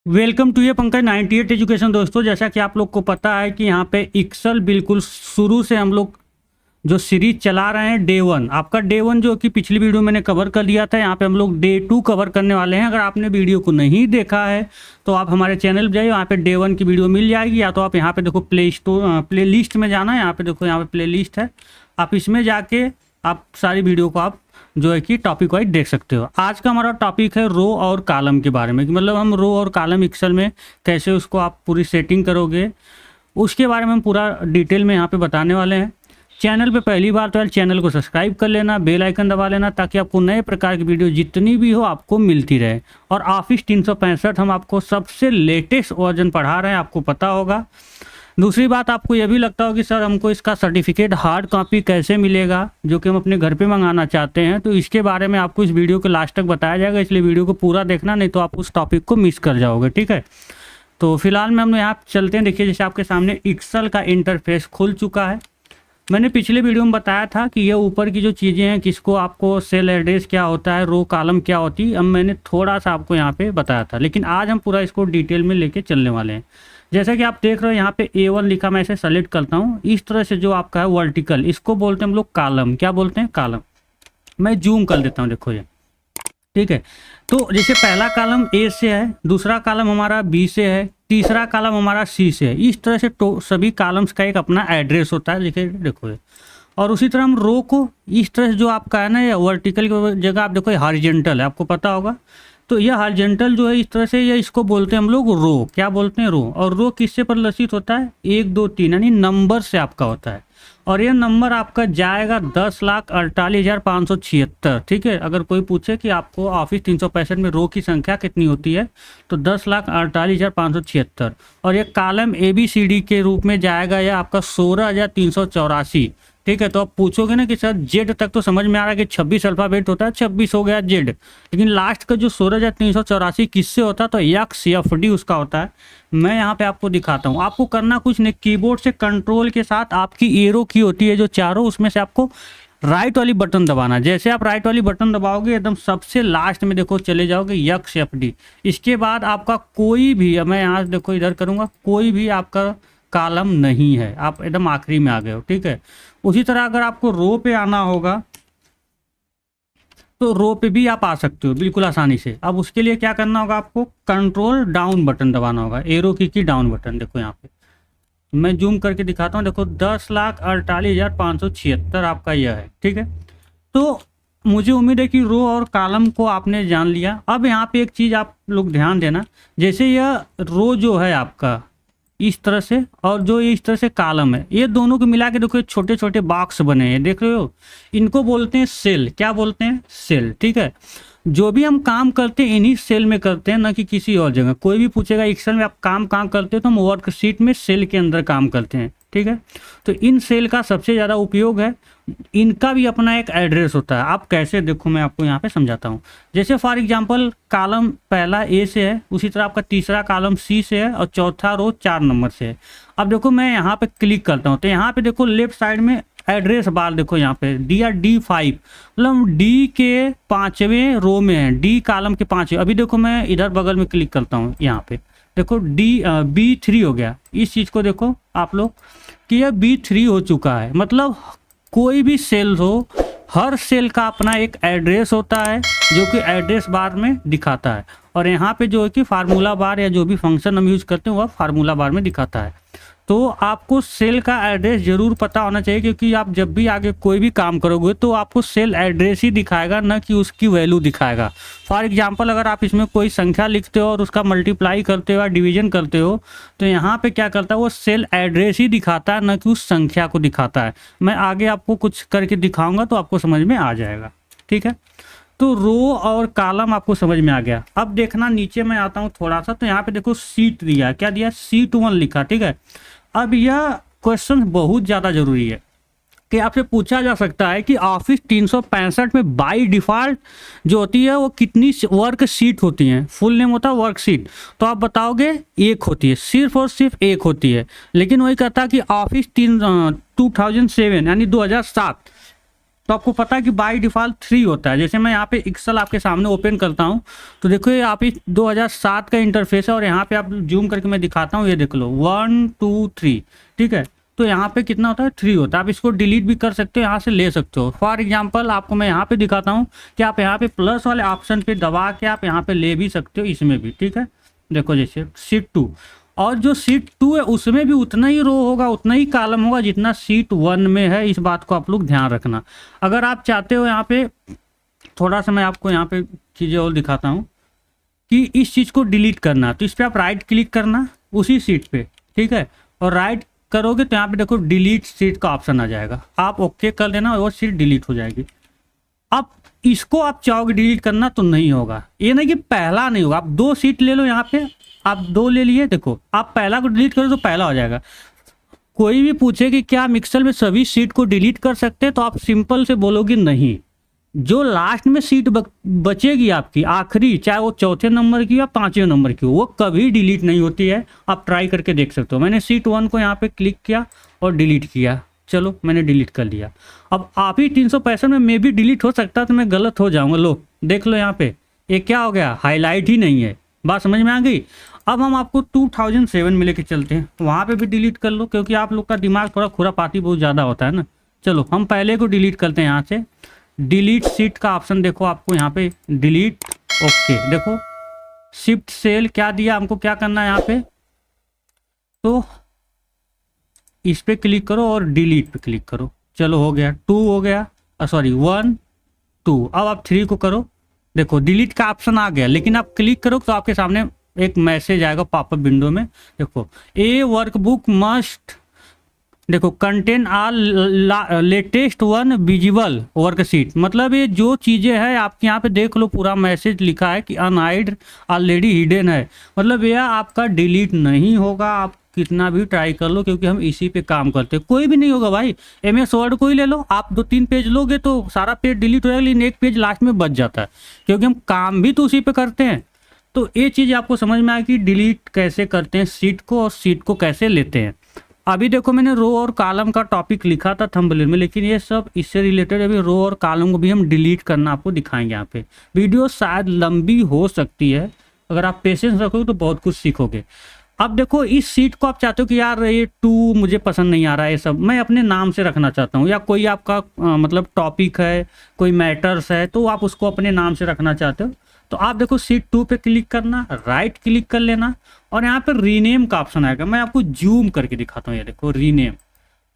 Welcome to ये Pankaj 98 education. दोस्तों, जैसा कि आप लोग को पता है कि यहाँ पे एक्सेल बिल्कुल शुरू से हम लोग जो सीरीज चला रहे हैं डे 1, आपका डे 1 जो कि पिछली वीडियो मैंने कवर कर लिया था। यहाँ पे हम लोग डे 2 कवर करने वाले हैं। अगर आपने वीडियो को नहीं देखा है तो आप हमारे चैनल पर जाइए, वहाँ पे डे 1 की वीडियो मिल जाएगी। या तो आप यहाँ पे देखो प्ले लिस्ट में जाना है। यहाँ पे देखो, यहाँ पे प्ले लिस्ट है, आप इसमें जाके आप सारी वीडियो को आप जो है कि टॉपिक वाइज देख सकते हो। आज का हमारा टॉपिक है रो और कॉलम के बारे में, कि मतलब हम रो और कॉलम एक्सेल में कैसे उसको आप पूरी सेटिंग करोगे, उसके बारे में हम पूरा डिटेल में यहाँ पे बताने वाले हैं। चैनल पे पहली बार तो यार चैनल को सब्सक्राइब कर लेना, बेल आइकन दबा लेना, ताकि आपको नए प्रकार की वीडियो जितनी भी हो आपको मिलती रहे। और ऑफिस 365 हम आपको सबसे लेटेस्ट वर्जन पढ़ा रहे हैं, आपको पता होगा। दूसरी बात, आपको यह भी लगता हो कि सर हमको इसका सर्टिफिकेट हार्ड कॉपी कैसे मिलेगा, जो कि हम अपने घर पे मंगाना चाहते हैं, तो इसके बारे में आपको इस वीडियो के लास्ट तक बताया जाएगा। इसलिए वीडियो को पूरा देखना, नहीं तो आप उस टॉपिक को मिस कर जाओगे। ठीक है, तो फिलहाल में हम यहाँ चलते हैं। देखिए, जैसे आपके सामने एक्सेल का इंटरफेस खुल चुका है। मैंने पिछले वीडियो में बताया था कि ये ऊपर की जो चीज़ें हैं, किसको आपको सेल एड्रेस क्या होता है, रो कॉलम क्या होती है, अब मैंने थोड़ा सा आपको यहाँ पे बताया था, लेकिन आज हम पूरा इसको डिटेल में लेके चलने वाले हैं। जैसा कि आप देख रहे हो यहाँ पे A1 लिखा, मैं इसे सेलेक्ट करता हूँ। इस तरह से जो आपका है वर्टिकल, इसको बोलते हैं हम लोग कॉलम। क्या बोलते हैं? कॉलम। मैं जूम कर देता हूँ, देखो ये। ठीक है, तो जैसे पहला कॉलम A से है, दूसरा कॉलम हमारा B से है, तीसरा कॉलम हमारा C से है। इस तरह से सभी कॉलम्स का एक अपना एड्रेस होता है। देखिए, देखो ये। और उसी तरह हम रो को इस तरह से जो आपका है ना, ये वर्टिकल की जगह आप देखो, ये हॉरिजॉन्टल है, आपको पता होगा। तो यह हॉरिजॉन्टल जो है इस तरह से, ये इसको बोलते हैं हम लोग रो। क्या बोलते हैं? रो। और रो किससे प्रदर्शित होता है? 1 2 3 यानी नंबर से आपका होता है। और यह नंबर आपका जाएगा 10,48,576। ठीक है, अगर कोई पूछे कि आपको ऑफिस 365 में रो की संख्या कितनी होती है, तो 10,48,576। और ये कॉलम ABCD के रूप में जाएगा, यह आपका 16,384। ठीक है, तो आप पूछोगे ना कि सर जेड तक तो समझ में आ रहा है कि 26 अल्फ़ाबेट होता है, 26 हो गया जेड, लेकिन लास्ट का जो 16,384 किससे होता है? तो XFD उसका होता है। मैं यहाँ पे आपको दिखाता हूँ। आपको करना कुछ नहीं, कीबोर्ड से कंट्रोल के साथ आपकी एरो की होती है जो चारों, उसमें से आपको राइट वाली बटन दबाना। जैसे आप राइट वाली बटन दबाओगे, एकदम सबसे लास्ट में देखो चले जाओगे XFD। इसके बाद आपका कोई भी, मैं यहाँ देखो इधर करूँगा, कोई भी आपका कॉलम नहीं है, आप एकदम आखिरी में आ गए हो। ठीक है, उसी तरह अगर आपको रो पे आना होगा तो रो पे भी आप आ सकते हो बिल्कुल आसानी से। अब उसके लिए क्या करना होगा? आपको कंट्रोल डाउन बटन दबाना होगा, एरो की डाउन बटन। देखो यहाँ पे मैं जूम करके दिखाता हूँ, देखो 10,48,576 आपका यह है। ठीक है, तो मुझे उम्मीद है कि रो और कॉलम को आपने जान लिया। अब यहाँ पे एक चीज़ आप लोग ध्यान देना, जैसे यह रो जो है आपका इस तरह से, और जो ये इस तरह से कॉलम है, ये दोनों को मिला के देखो छोटे छोटे बॉक्स बने हैं, देख रहे हो? इनको बोलते हैं सेल। क्या बोलते हैं? सेल। ठीक है, जो भी हम काम करते हैं इन्हीं सेल में करते हैं, ना कि किसी और जगह। कोई भी पूछेगा एक्सेल में आप काम कहाँ करते हो, तो हम वर्कशीट में सेल के अंदर काम करते हैं। ठीक है, तो इन सेल का सबसे ज़्यादा उपयोग है। इनका भी अपना एक एड्रेस होता है। आप कैसे? देखो मैं आपको यहाँ पे समझाता हूँ। जैसे फॉर एग्जांपल कॉलम पहला A से है, उसी तरह आपका तीसरा कॉलम C से है, और चौथा रो 4 नंबर से है। अब देखो मैं यहाँ पे क्लिक करता हूँ, तो यहाँ पे देखो लेफ्ट साइड में एड्रेस बार देखो, यहाँ पे D5, मतलब D के 5वें रो में है, D कॉलम के 5वें। अभी देखो मैं इधर बगल में क्लिक करता हूँ, यहाँ पे देखो B3 हो गया। इस चीज़ को देखो आप लोग कि यह B3 हो चुका है। मतलब कोई भी सेल हो, हर सेल का अपना एक एड्रेस होता है, जो कि एड्रेस बार में दिखाता है। और यहाँ पे जो है कि फार्मूला बार या जो भी फंक्शन हम यूज करते हैं वह फार्मूला बार में दिखाता है। तो आपको सेल का एड्रेस जरूर पता होना चाहिए, क्योंकि आप जब भी आगे कोई भी काम करोगे तो आपको सेल एड्रेस ही दिखाएगा, ना कि उसकी वैल्यू दिखाएगा। फॉर एग्जांपल अगर आप इसमें कोई संख्या लिखते हो और उसका मल्टीप्लाई करते हो या डिवीजन करते हो, तो यहाँ पे क्या करता है, वो सेल एड्रेस ही दिखाता है, ना कि उस संख्या को दिखाता है। मैं आगे आपको कुछ करके दिखाऊंगा तो आपको समझ में आ जाएगा। ठीक है, तो रो और कॉलम आपको समझ में आ गया। अब देखना नीचे मैं आता हूँ थोड़ा सा, तो यहाँ पे देखो सीट दिया, क्या दिया? Sheet 1 लिखा। ठीक है, अब यह क्वेश्चन बहुत ज़्यादा ज़रूरी है कि आपसे पूछा जा सकता है कि ऑफिस 365 में बाय डिफ़ॉल्ट जो होती है वो कितनी वर्क शीट होती हैं? फुल नेम होता है वर्कशीट, तो आप बताओगे 1 होती है, सिर्फ और सिर्फ 1 होती है। लेकिन वही कहता है कि ऑफिस 2007 यानी 2007 तो आपको पता है कि बाय डिफ़ॉल्ट 3 होता है। जैसे मैं यहाँ पे एक्सेल आपके सामने ओपन करता हूँ तो देखो ये आप 2007 का इंटरफेस है और यहाँ पे आप जूम करके मैं दिखाता हूँ, ये देख लो 1 2 3, ठीक है। तो यहाँ पे कितना होता है 3 होता है। आप इसको डिलीट भी कर सकते हो, यहाँ से ले सकते हो। फॉर एग्जांपल आपको मैं यहाँ पे दिखाता हूँ कि आप यहाँ पे प्लस वाले ऑप्शन पे दबा के आप यहाँ पे ले भी सकते हो, इसमें भी, ठीक है। देखो जैसे शीट 2, और जो शीट 2 है उसमें भी उतना ही रो होगा, उतना ही कॉलम होगा जितना शीट 1 में है। इस बात को आप लोग ध्यान रखना। अगर आप चाहते हो यहाँ पे थोड़ा सा मैं आपको यहाँ पे चीज़ें और दिखाता हूँ कि इस चीज़ को डिलीट करना, तो इस पर आप राइट क्लिक करना उसी सीट पे, ठीक है, और राइट करोगे तो यहाँ पे देखो डिलीट सीट का ऑप्शन आ जाएगा। आप ओके कर देना और वो सीट डिलीट हो जाएगी। अब इसको आप चाहोगे डिलीट करना तो नहीं होगा, ये नहीं कि पहला नहीं होगा। आप 2 सीट ले लो, यहाँ पे आप 2 ले लिए, देखो आप पहला को डिलीट करो तो पहला हो जाएगा। कोई भी पूछे कि क्या मिक्सर में सभी सीट को डिलीट कर सकते हैं तो आप सिंपल से बोलोगे नहीं। जो लास्ट में सीट बचेगी आपकी आखिरी, चाहे वो चौथे नंबर की या 5वें नंबर की, वो कभी डिलीट नहीं होती है। आप ट्राई करके देख सकते हो। मैंने सीट 1 को यहाँ पे क्लिक किया और डिलीट किया, चलो मैंने डिलीट कर लिया। अब आप ही 365 में मे भी डिलीट हो सकता है तो मैं गलत हो जाऊँगा। लो देख लो यहाँ पे ये क्या हो गया, हाईलाइट ही नहीं है। बात समझ में आ गई। अब हम आपको 2007 में लेके चलते हैं, वहाँ पे भी डिलीट कर लो क्योंकि आप लोग का दिमाग थोड़ा खुरापाती बहुत ज़्यादा होता है ना। चलो हम पहले को डिलीट करते हैं। यहाँ से डिलीट सीट का ऑप्शन देखो आपको यहाँ पे डिलीट, ओके देखो शिफ्ट सेल क्या दिया हमको, क्या करना है यहाँ पे, तो इस पे क्लिक करो और डिलीट पे क्लिक करो। चलो हो गया, 2 हो गया, सॉरी 1 2। अब आप 3 को करो, देखो डिलीट का ऑप्शन आ गया, लेकिन आप क्लिक करो तो आपके सामने एक मैसेज आएगा पॉपअप विंडो में। देखो ए वर्कबुक मस्ट, देखो contain at least one visible worksheet, मतलब ये जो चीज़ें हैं आपके यहाँ पे देख लो पूरा मैसेज लिखा है कि अनहाइड ऑलरेडी हिडन है, मतलब यह आपका डिलीट नहीं होगा। आप कितना भी ट्राई कर लो क्योंकि हम इसी पे काम करते हैं, कोई भी नहीं होगा भाई। MS वर्ड को ही ले लो, आप 2-3 पेज लोगे तो सारा पेज डिलीट हो जाएगा, लेकिन एक पेज लास्ट में बच जाता है क्योंकि हम काम भी तो उसी पे करते हैं। तो ये चीज़ आपको समझ में आए कि डिलीट कैसे करते हैं सीट को और सीट को कैसे लेते हैं। अभी देखो मैंने रो और कॉलम का टॉपिक लिखा था थंबनेल में, लेकिन ये सब इससे रिलेटेड अभी रो और कॉलम को भी हम डिलीट करना आपको दिखाएंगे। यहाँ पे वीडियो शायद लंबी हो सकती है, अगर आप पेशेंस रखोगे तो बहुत कुछ सीखोगे। अब देखो इस सीट को आप चाहते हो कि यार ये 2 मुझे पसंद नहीं आ रहा है, ये सब मैं अपने नाम से रखना चाहता हूँ, या कोई आपका मतलब टॉपिक है, कोई मैटर्स है तो आप उसको अपने नाम से रखना चाहते हो, तो आप देखो सीट 2 पे क्लिक करना, राइट क्लिक कर लेना और यहाँ पे रीनेम का ऑप्शन आएगा। मैं आपको जूम करके दिखाता हूँ, ये देखो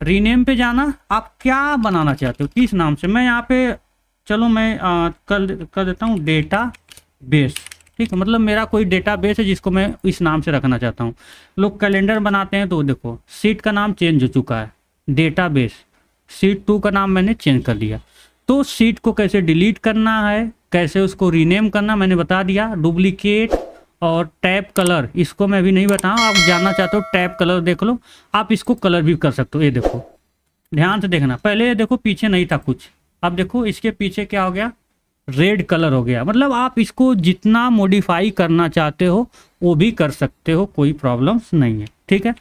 रीनेम पे जाना। आप क्या बनाना चाहते हो, किस नाम से। मैं यहाँ पे चलो मैं कर देता हूँ डेटा बेस, ठीक है, मतलब मेरा कोई डेटा बेस है जिसको मैं इस नाम से रखना चाहता हूँ। लोग कैलेंडर बनाते हैं तो देखो सीट का नाम चेंज हो चुका है, डेटा बेस सीट 2 का नाम मैंने चेंज कर दिया। तो सीट को कैसे डिलीट करना है, कैसे उसको रीनेम करना मैंने बता दिया। डुप्लीकेट और टैब कलर इसको मैं भी नहीं बताऊँ, आप जानना चाहते हो टैब कलर देख लो, आप इसको कलर भी कर सकते हो। ये देखो ध्यान से देखना, पहले ये देखो पीछे नहीं था कुछ, अब देखो इसके पीछे क्या हो गया, रेड कलर हो गया। मतलब आप इसको जितना मॉडिफाई करना चाहते हो वो भी कर सकते हो, कोई प्रॉब्लम्स नहीं है, ठीक है।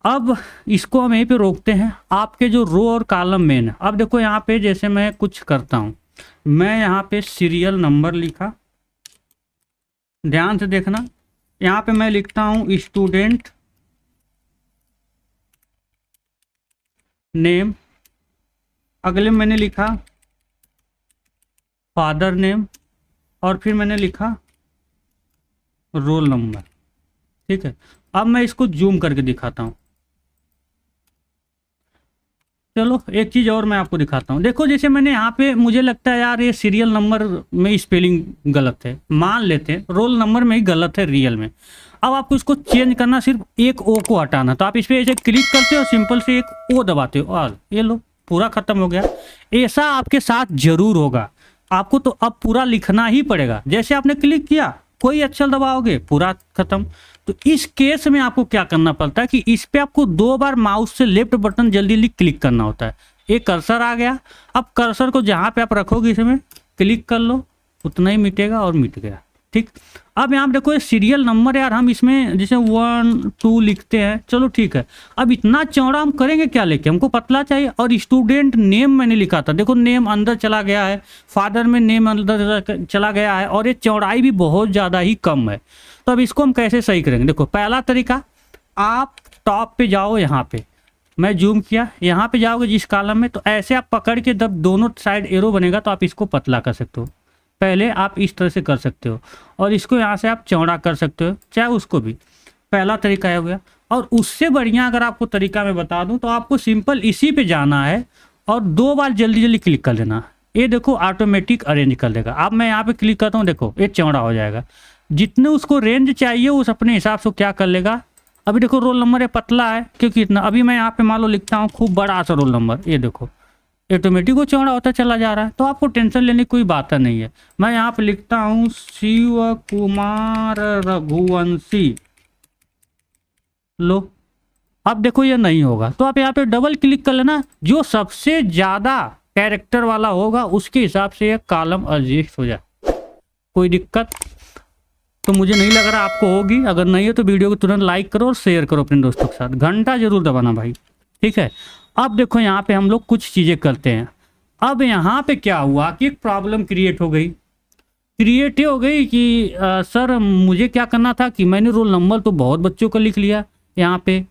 अब इसको हम यहीं पे रोकते हैं। आपके जो रो और कॉलम मेन है, अब देखो यहाँ पे जैसे मैं कुछ करता हूँ, मैं यहाँ पे सीरियल नंबर लिखा, ध्यान से देखना, यहाँ पे मैं लिखता हूँ स्टूडेंट नेम, अगले मैंने लिखा फादर नेम और फिर मैंने लिखा रोल नंबर, ठीक है। अब मैं इसको जूम करके दिखाता हूँ। चलो एक चीज़ और मैं आपको दिखाता हूँ। देखो जैसे मैंने यहाँ पे, मुझे लगता है यार ये सीरियल नंबर में स्पेलिंग गलत है, मान लेते हैं रोल नंबर में ही गलत है रियल में। अब आपको इसको चेंज करना, सिर्फ एक ओ को हटाना, तो आप इस पर ऐसे क्लिक करते हो, सिंपल से एक ओ दबाते हो और ये लो पूरा ख़त्म हो गया। ऐसा आपके साथ ज़रूर होगा, आपको तो अब पूरा लिखना ही पड़ेगा। जैसे आपने क्लिक किया, कोई अक्षर दबाओगे पूरा खत्म। तो इस केस में आपको क्या करना पड़ता है कि इस पे आपको 2 बार माउस से लेफ्ट बटन जल्दी क्लिक करना होता है। एक कर्सर आ गया, अब कर्सर को जहाँ पे आप रखोगे इसमें क्लिक कर लो, उतना ही मिटेगा और मिट गया। ठीक। अब यहाँ पे देखो ये सीरियल नंबर यार, हम इसमें जैसे 1 2 लिखते हैं, चलो ठीक है। अब इतना चौड़ा हम करेंगे क्या लेके, हमको पतला चाहिए। और स्टूडेंट नेम मैंने लिखा था, देखो नेम अंदर चला गया है, फादर में नेम अंदर चला गया है, और ये चौड़ाई भी बहुत ज़्यादा ही कम है। तो अब इसको हम कैसे सही करेंगे, देखो पहला तरीका, आप टॉप पे जाओ, यहाँ पे मैं जूम किया, यहाँ पे जाओगे जिस कॉलम में, तो ऐसे आप पकड़ के जब दोनों साइड एरो बनेगा तो आप इसको पतला कर सकते हो। पहले आप इस तरह से कर सकते हो, और इसको यहाँ से आप चौड़ा कर सकते हो, चाहे उसको भी। पहला तरीका है हो गया। और उससे बढ़िया अगर आपको तरीका मैं बता दूं, तो आपको सिंपल इसी पे जाना है और 2 बार जल्दी जल्दी क्लिक कर लेना। ये देखो ऑटोमेटिक अरेंज कर देगा। अब मैं यहाँ पे क्लिक करता हूँ, देखो ये चौड़ा हो जाएगा। जितने उसको रेंज चाहिए उस अपने हिसाब से क्या कर लेगा। अभी देखो रोल नंबर है पतला है, क्योंकि इतना, अभी मैं यहाँ पे मान लो लिखता हूँ खूब बड़ा सा रोल नंबर, ये देखो ऑटोमेटिक वो चौड़ा होता चला जा रहा है। तो आपको टेंशन लेने की कोई बात नहीं है। मैं यहाँ पे लिखता हूँ शिव कुमार रघुवंशी, लो अब देखो ये नहीं होगा, तो आप यहाँ पे डबल क्लिक कर लेना। जो सबसे ज़्यादा कैरेक्टर वाला होगा उसके हिसाब से ये कॉलम एडजस्ट हो जाए। कोई दिक्कत तो मुझे नहीं लग रहा आपको होगी। अगर नहीं है तो वीडियो को तुरंत लाइक करो और शेयर करो अपने दोस्तों के साथ, घंटा जरूर दबाना भाई, ठीक है। अब देखो यहाँ पे हम लोग कुछ चीज़ें करते हैं। अब यहाँ पे क्या हुआ कि एक प्रॉब्लम क्रिएट हो गई कि सर मुझे क्या करना था कि मैंने रोल नंबर तो बहुत बच्चों का लिख लिया यहाँ पे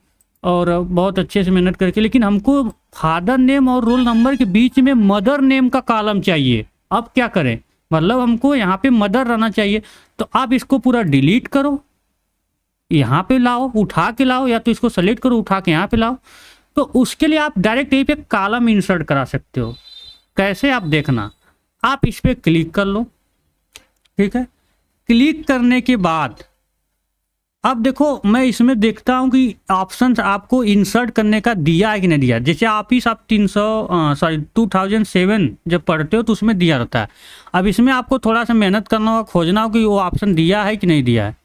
और बहुत अच्छे से मेहनत करके, लेकिन हमको फादर नेम और रोल नंबर के बीच में मदर नेम का कॉलम चाहिए। अब क्या करें, मतलब हमको यहाँ पे मदर रहना चाहिए। तो आप इसको पूरा डिलीट करो, यहाँ पे लाओ, उठा के लाओ, या तो इसको सेलेक्ट करो उठा के यहाँ पे लाओ। तो उसके लिए आप डायरेक्ट यहीं पे कॉलम इंसर्ट करा सकते हो। कैसे आप देखना, आप इस पर क्लिक कर लो, ठीक है। क्लिक करने के बाद अब देखो मैं इसमें देखता हूँ कि ऑप्शन आपको इंसर्ट करने का दिया है कि नहीं दिया। जैसे आप 2007 जब पढ़ते हो तो उसमें दिया रहता है। अब इसमें आपको थोड़ा सा मेहनत करना होगा, खोजना होगा कि वो ऑप्शन दिया है कि नहीं दिया है।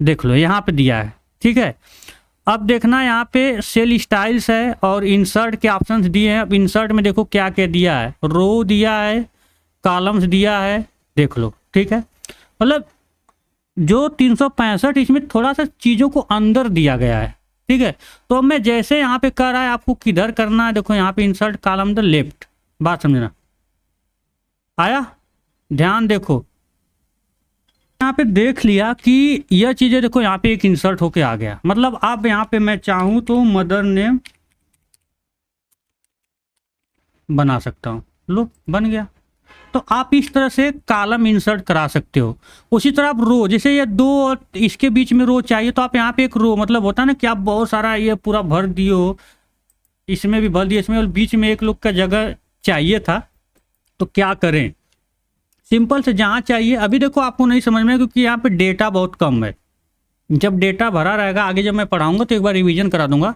देख लो यहाँ पे दिया है, ठीक है। अब देखना यहाँ पे सेल स्टाइल्स है और इंसर्ट के ऑप्शंस दिए हैं। अब इंसर्ट में देखो क्या क्या दिया है, रो दिया है, कॉलम्स दिया है, देख लो, ठीक है। मतलब जो 365 इसमें थोड़ा सा चीज़ों को अंदर दिया गया है, ठीक है। तो अब मैं जैसे यहाँ पे कर रहा है, आपको किधर करना है, देखो यहाँ पे इंसर्ट कॉलम द लेफ्ट, बात समझना। आया, ध्यान देखो, यहाँ पे देख लिया कि यह चीज़ें देखो यहाँ पे एक इंसर्ट होके आ गया। मतलब अब यहाँ पे मैं चाहूँ तो मदर नेम बना सकता हूँ, लो बन गया। तो आप इस तरह से कॉलम इंसर्ट करा सकते हो। उसी तरह आप रो, जैसे ये 2 और इसके बीच में रो चाहिए, तो आप यहाँ पे एक रो, मतलब होता है ना कि आप बहुत सारा ये पूरा भर दियो, इसमें भी भर दिया, इसमें, और बीच में एक लोग का जगह चाहिए था। तो क्या करें, सिंपल से जहाँ चाहिए, अभी देखो आपको नहीं समझ में, क्योंकि यहाँ पे डेटा बहुत कम है। जब डेटा भरा रहेगा, आगे जब मैं पढ़ाऊँगा तो एक बार रिविजन करा दूंगा।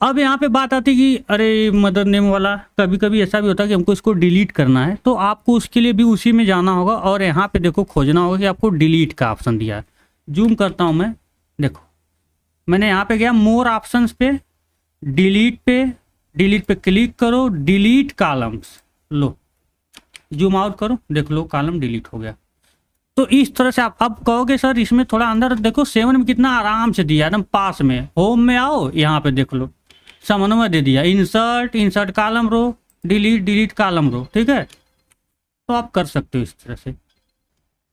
अब यहाँ पे बात आती कि अरे मदर नेम वाला, कभी कभी ऐसा भी होता है कि हमको इसको डिलीट करना है, तो आपको उसके लिए भी उसी में जाना होगा और यहाँ पे देखो खोजना होगा कि आपको डिलीट का ऑप्शन दिया है। जूम करता हूँ मैं, देखो मैंने यहाँ पे गया मोर ऑप्शंस पे, डिलीट पे क्लिक करो, डिलीट कॉलम्स, लो जूम आउट करो, देख लो कॉलम डिलीट हो गया। तो इस तरह से आप अब कहोगे सर इसमें थोड़ा अंदर देखो, 7 में कितना आराम से दिया, एकदम पास में। होम में आओ, यहाँ पे देख लो समन्वय दे दिया, insert column row, delete column row, ठीक है। तो आप कर सकते हो इस तरह से।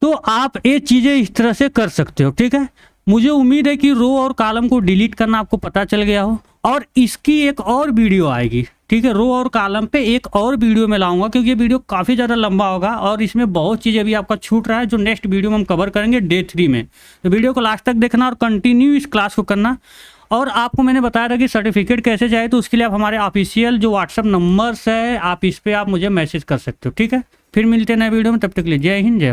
तो आप ये चीज़ें इस तरह से कर सकते हो, ठीक है। मुझे उम्मीद है कि रो और कॉलम को डिलीट करना आपको पता चल गया हो, और इसकी एक और वीडियो आएगी, ठीक है। रो और कॉलम पे एक और वीडियो में लाऊंगा, क्योंकि ये वीडियो काफ़ी ज़्यादा लंबा होगा और इसमें बहुत चीज़ें अभी आपका छूट रहा है, जो नेक्स्ट वीडियो में हम कवर करेंगे डे 3 में। तो वीडियो को लास्ट तक देखना और कंटिन्यू इस क्लास को करना। और आपको मैंने बताया था कि सर्टिफिकेट कैसे चाहिए, तो उसके लिए आप हमारे ऑफिशियल जो व्हाट्सअप नंबर्स है, आप इस पर आप मुझे मैसेज कर सकते हो, ठीक है। फिर मिलते हैं नए वीडियो में, तब तक के लिए जय हिंद, जय।